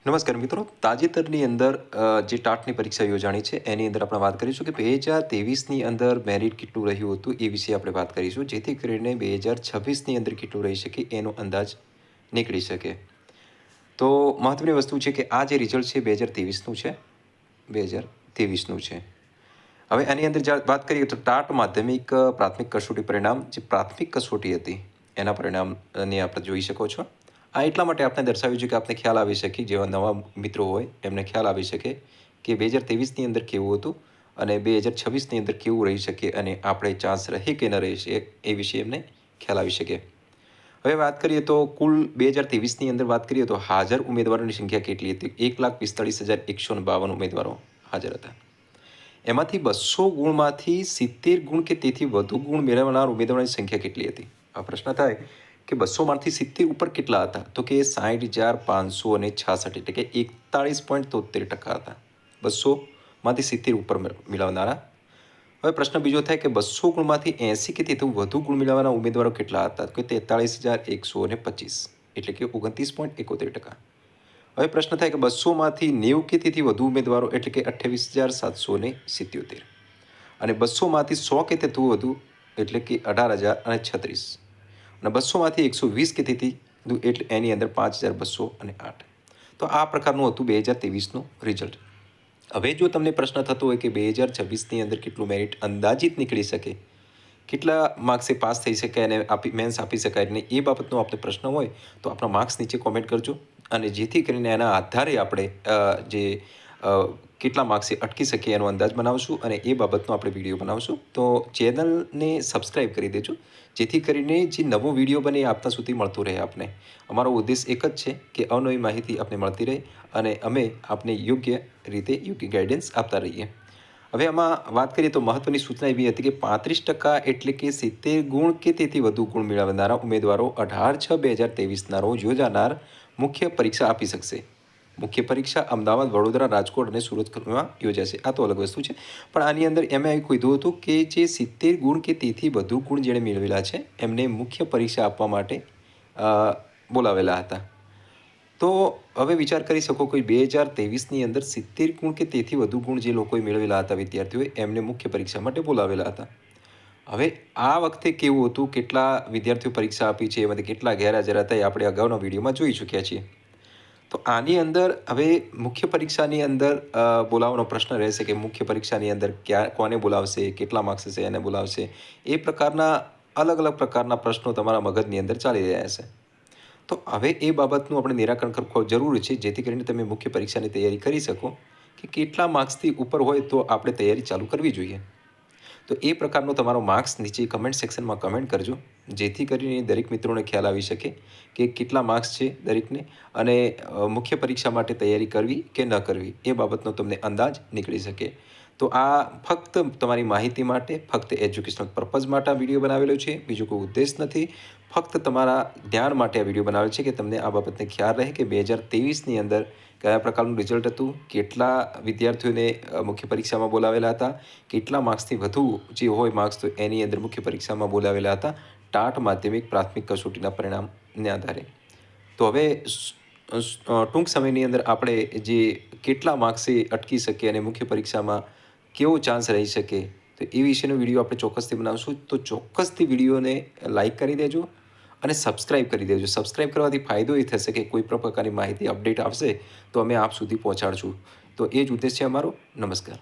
નમસ્કાર મિત્રો, તાજેતરની અંદર જે ટાટની પરીક્ષા યોજાણી છે એની અંદર આપણે વાત કરીશું કે 2023ની અંદર મેરિટ કેટલું રહ્યું હતું એ વિશે આપણે વાત કરીશું, જેથી કરીને 2026ની અંદર કેટલું રહી શકે એનો અંદાજ નીકળી શકે. તો મહત્વની વસ્તુ છે કે આ જે રિઝલ્ટ છે 2023નું છે. 2023નું છે. હવે આની અંદર વાત કરીએ તો ટાટ માધ્યમિક પ્રાથમિક કસોટી પરિણામ, જે પ્રાથમિક કસોટી હતી એના પરિણામને આપણે જોઈ શકો છો. આ એટલા માટે આપણે દર્શાવ્યું છે કે આપને ખ્યાલ આવી શકે, જેવા નવા મિત્રો હોય એમને ખ્યાલ આવી શકે કે 2023ની અંદર કેવું હતું અને 2026ની અંદર કેવું રહી શકે અને આપણે ચાન્સ રહે કે ન રહી શકે એ વિશે એમને ખ્યાલ આવી શકે. હવે વાત કરીએ તો કુલ 2023ની અંદર વાત કરીએ તો હાજર ઉમેદવારોની સંખ્યા કેટલી હતી? 1,45,152 ઉમેદવારો હાજર હતા. એમાંથી 200 ગુણમાંથી 70 ગુણ કે તેથી વધુ ગુણ મેળવનાર ઉમેદવારોની સંખ્યા કેટલી હતી? આ પ્રશ્ન થાય કે 200માંથી 70 ઉપર કેટલા હતા? તો કે 60,566, એટલે કે 41.73% હતા 200માંથી 70 ઉપર મેળવનારા. હવે પ્રશ્ન બીજો થાય કે 200 ગુણમાંથી 80 કે તેથી વધુ ગુણ મેળવવાના ઉમેદવારો કેટલા હતા? તો કે 43,125, એટલે કે 29.71%. હવે પ્રશ્ન થાય કે 200માંથી 90 કે તેથી વધુ ઉમેદવારો, એટલે કે 28,777, અને 200માંથી 100 કે તેથી વધુ, એટલે કે 18,036, અને 200માંથી 120 કે તેથી વધુ, એટલે એની અંદર 5,208. તો આ પ્રકારનું હતું 2023નું રિઝલ્ટ. હવે જો તમને પ્રશ્ન થતો હોય કે 2026ની અંદર કેટલું મેરિટ અંદાજિત નીકળી શકે, કેટલા માર્ક્સે પાસ થઈ શકે અને મેન્સ આપી શકાય ને એ બાબતનો આપણે પ્રશ્ન હોય તો આપણા માર્ક્સ નીચે કોમેન્ટ કરજો, અને જેથી કરીને એના આધારે આપણે કેટલા માર્ક્સે અટકી શકીએ એનો અંદાજ બનાવશું અને એ બાબતનો આપણે વિડીયો બનાવશું. તો ચેનલને સબસ્ક્રાઈબ કરી દેજો, જેથી કરીને જે નવો વિડીયો બને એ આપના સુધી મળતો રહે આપને. અમારો ઉદ્દેશ એક જ છે કે અવનવી માહિતી આપને મળતી રહે અને અમે આપને યોગ્ય રીતે યોગ્ય ગાઈડન્સ આપતા રહીએ. હવે આમાં વાત કરીએ તો મહત્વની સૂચના એવી હતી કે 35%, એટલે કે 70 ગુણ કે તેથી વધુ ગુણ મેળવનારા ઉમેદવારો 18/6/2023ના રોજ યોજાનાર મુખ્ય પરીક્ષા આપી શકશે. મુખ્ય પરીક્ષા અમદાવાદ, વડોદરા, રાજકોટ અને સુરતમાં યોજાશે. આ તો અલગ વસ્તુ છે, પણ આની અંદર એમણે એવું કીધું હતું કે જે 70 ગુણ કે તેથી વધુ ગુણ જેણે મેળવેલા છે એમને મુખ્ય પરીક્ષા આપવા માટે બોલાવેલા હતા. તો હવે વિચાર કરી શકો કે 2023ની અંદર 70 ગુણ કે તેથી વધુ ગુણ જે લોકોએ મેળવેલા હતા વિદ્યાર્થીઓએ, એમને મુખ્ય પરીક્ષા માટે બોલાવેલા હતા. હવે આ વખતે કેવું હતું, કેટલા વિદ્યાર્થીઓ પરીક્ષા આપી છે, એમાંથી કેટલા ગેરહાજર હતા એ આપણે અગાઉના વિડીયોમાં જોઈ ચૂક્યા છીએ. તો આની અંદર હવે મુખ્ય પરીક્ષાની અંદર બોલાવવાનો પ્રશ્ન રહેશે કે મુખ્ય પરીક્ષાની અંદર કોને બોલાવશે, કેટલા માર્ક્સ હશે એને બોલાવશે, એ પ્રકારના અલગ અલગ પ્રકારના પ્રશ્નો તમારા મગજની અંદર ચાલી રહ્યા છે. તો હવે એ બાબતનું આપણે નિરાકરણ કરવું જરૂરી છે, જેથી કરીને તમે મુખ્ય પરીક્ષાની તૈયારી કરી શકો કે કેટલા માર્ક્સથી ઉપર હોય તો આપણે તૈયારી ચાલુ કરવી જોઈએ. તો એ પ્રકારનો તમારો માર્ક્સ નીચે કમેન્ટ સેક્શનમાં કમેન્ટ કરજો, જેથી કરીને દરેક મિત્રોને ખ્યાલ આવી શકે કે કેટલા માર્ક્સ છે દરેકને, અને મુખ્ય પરીક્ષા માટે તૈયારી કરવી કે ન કરવી એ બાબતનો તમને અંદાજ નીકળી શકે. તો આ ફક્ત તમારી માહિતી માટે, ફક્ત એજ્યુકેશનલ પર્પઝ માટે આ વિડીયો બનાવેલો છે, બીજો કોઈ ઉદ્દેશ નથી. ફક્ત તમારા ધ્યાન માટે આ વિડીયો બનાવેલો છે કે તમને આ બાબતને ખ્યાલ રહે કે 2023ની અંદર કયા પ્રકારનું રિઝલ્ટ હતું, કેટલા વિદ્યાર્થીઓને મુખ્ય પરીક્ષામાં બોલાવેલા હતા, કેટલા માર્ક્સથી વધુ જે હોય માર્ક્સ તો એની અંદર મુખ્ય પરીક્ષામાં બોલાવેલા હતા ટાટ માધ્યમિક પ્રાથમિક કસોટીના પરિણામને આધારે. તો હવે ટૂંક સમયની અંદર આપણે જે કેટલા માર્ક્સે અટકી શકે અને મુખ્ય પરીક્ષામાં કેવો ચાન્સ રહી શકે તો એ વિશેનો વિડીયો આપણે ચોક્કસથી બનાવશું. તો ચોક્કસથી વિડીયોને લાઇક કરી દેજો અને સબસ્ક્રાઈબ કરી દેજો. સબસ્ક્રાઈબ કરવાથી ફાયદો એ થશે કે કોઈ પણ પ્રકારની માહિતી અપડેટ આવશે તો અમે આપ સુધી પહોંચાડશું. તો એ જ ઉદ્દેશ છે અમારો. નમસ્કાર.